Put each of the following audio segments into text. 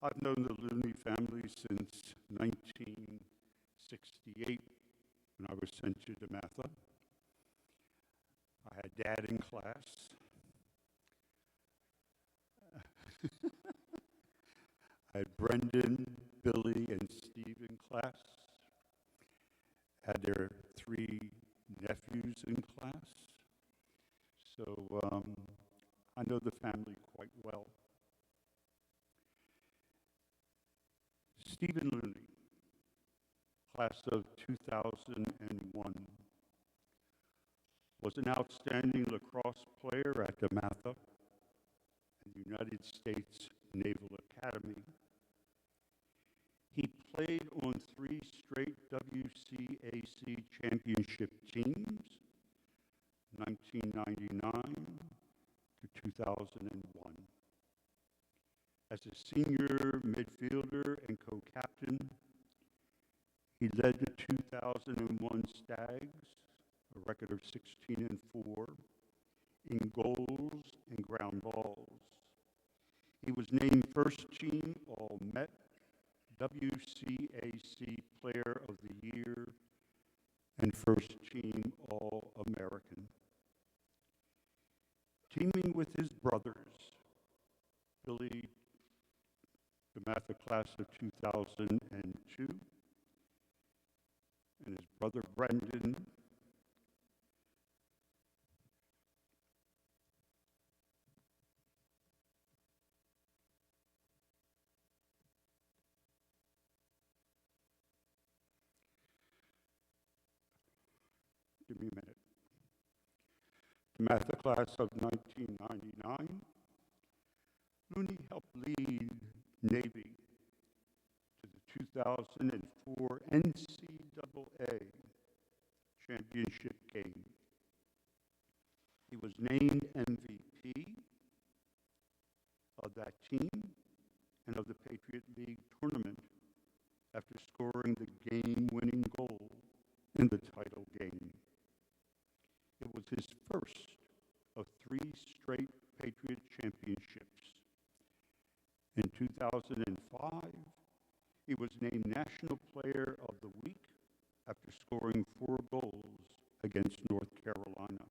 I've known the Looney family since 1968 when I was sent to DeMatha. I had Dad in class. I had Brendan, Billy, and Steve in class. Had their 3 nephews in class. So I know the family quite well. Stephen Looney, class of 2001, was an outstanding lacrosse player at DeMatha and the United States Naval Academy. He played on 3 straight WCAC championship teams, 1999 to 2001. As a senior midfielder and co-captain, he led the 2001 Stags, a record of 16-4, in goals and ground balls. He was named first team All-Met, WCAC Player of the Year, and first team All-American. Teaming with his brothers, Billy, DeMatha class of 2002, and his brother Brendan, give me a minute. DeMatha class of 1999, Looney helped lead Navy to the 2004 NCAA championship game. He was named MVP of that team and of the Patriot League Tournament after scoring the game-winning goal in the title game. It was his first of 3 straight Patriot championships. In 2005, he was named National Player of the Week after scoring 4 goals against North Carolina.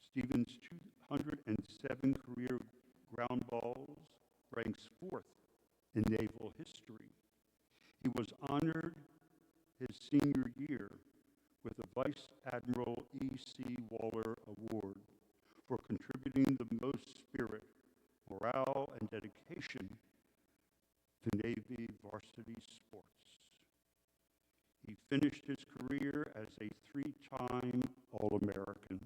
Stevens' 207 career ground balls ranks 4th in naval history. He was honored his senior year with the Vice Admiral E.C. Award for contributing the most spirit, morale, and dedication to Navy varsity sports. He finished his career as a 3-time All-American.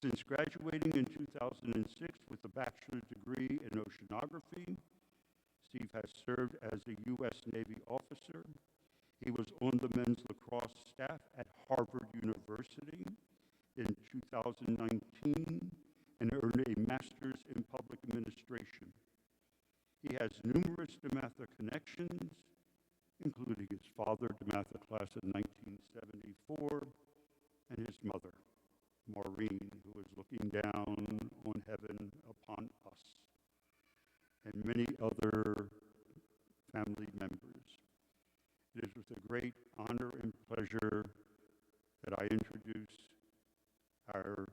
Since graduating in 2006 with a bachelor's degree in oceanography, Steve has served as a U.S. Navy officer. He was on the men's lacrosse staff at Harvard University in 2019 and earned a master's in public administration. He has numerous DeMatha connections, including his father, DeMatha class of 1974, and his mother, Maureen, who is looking down on heaven upon us, and many other family members. It is with a great honor and pleasure that I introduce our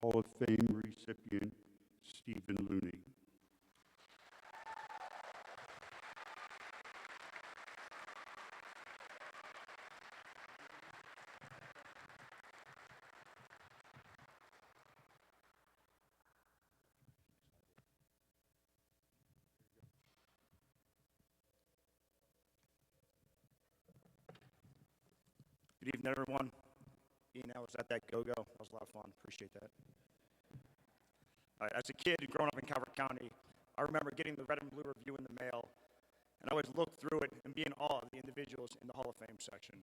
Hall of Fame recipient, Stephen Looney. Good evening, everyone. Ian, I was at that go-go. That was a lot of fun. Appreciate that. As a kid growing up in Calvert County, I remember getting the Red and Blue Review in the mail, and I would look through it and be in awe of the individuals in the Hall of Fame section.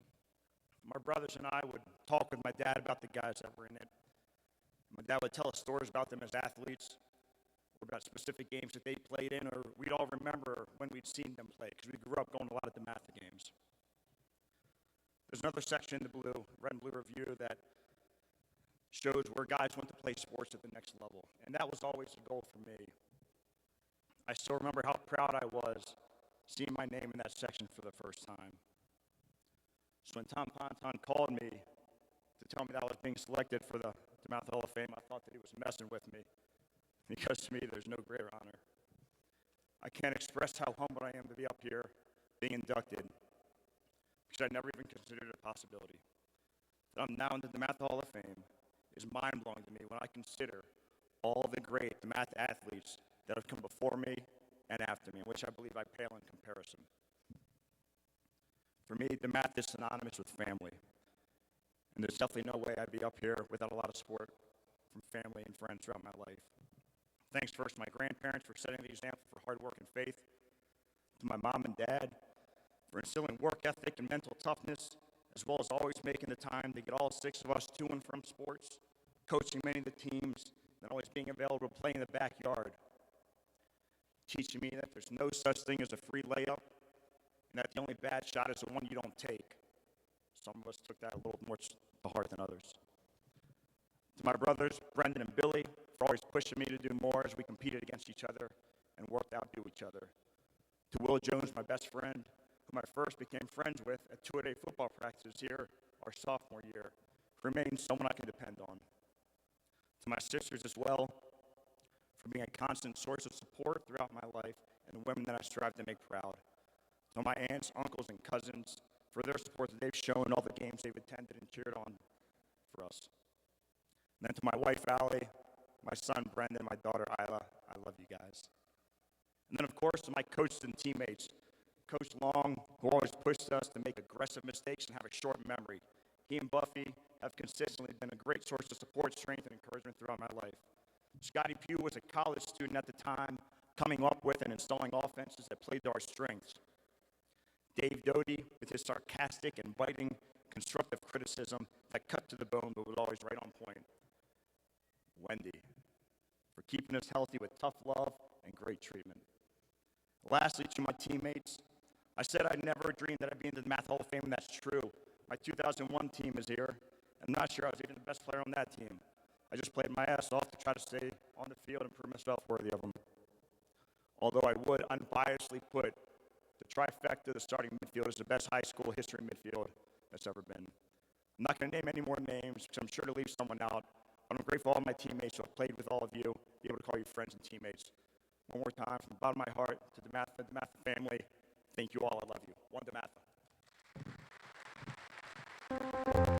My brothers and I would talk with my dad about the guys that were in it. My dad would tell us stories about them as athletes, or about specific games that they played in, or we'd all remember when we'd seen them play, because we grew up going to a lot of DeMatha games. There's another section in the Red and Blue Review that shows where guys went to play sports at the next level, and that was always the goal for me. I still remember how proud I was seeing my name in that section for the first time. So when Tom Ponton called me to tell me that I was being selected for the DeMatha Hall of Fame, I thought that he was messing with me, because to me, there's no greater honor. I can't express how humbled I am to be up here being inducted, because I never even considered it a possibility. That I'm now in the DeMatha Hall of Fame is mind-blowing to me when I consider all the great DeMatha athletes that have come before me and after me, in which I believe I pale in comparison. For me, DeMatha is synonymous with family, and there's definitely no way I'd be up here without a lot of support from family and friends throughout my life. Thanks first to my grandparents for setting the example for hard work and faith, to my mom and dad for instilling work ethic and mental toughness, as well as always making the time to get all 6 of us to and from sports, coaching many of the teams, and always being available to play in the backyard, teaching me that there's no such thing as a free layup, and that the only bad shot is the one you don't take. Some of us took that a little more to heart than others. To my brothers, Brendan and Billy, for always pushing me to do more as we competed against each other and worked out to each other. To Will Jones, my best friend, whom I first became friends with at 2-a-day football practices here our sophomore year, who remains someone I can depend on. To my sisters as well, for being a constant source of support throughout my life and the women that I strive to make proud. To my aunts, uncles, and cousins for their support that they've shown in all the games they've attended and cheered on for us. And then to my wife, Allie, my son, Brendan, my daughter, Isla, I love you guys. And then, of course, to my coaches and teammates, Coach Long, who always pushed us to make aggressive mistakes and have a short memory. He and Buffy have consistently been a great source of support, strength, and encouragement throughout my life. Scotty Pugh was a college student at the time, coming up with and installing offenses that played to our strengths. Dave Doty, with his sarcastic and biting, constructive criticism that cut to the bone but was always right on point. Wendy, for keeping us healthy with tough love and great treatment. Lastly, to my teammates, I said I'd never dreamed that I'd be in the DeMatha Hall of Fame, and that's true. My 2001 team is here. I'm not sure I was even the best player on that team. I just played my ass off to try to stay on the field and prove myself worthy of them. Although I would unbiasedly put the trifecta, the starting midfield, as the best high school history midfield that's ever been. I'm not going to name any more names because I'm sure to leave someone out. But I'm grateful to all my teammates who have played with all of you, be able to call you friends and teammates. One more time, from the bottom of my heart to the DeMatha family, thank you all. I love you. One DeMatha.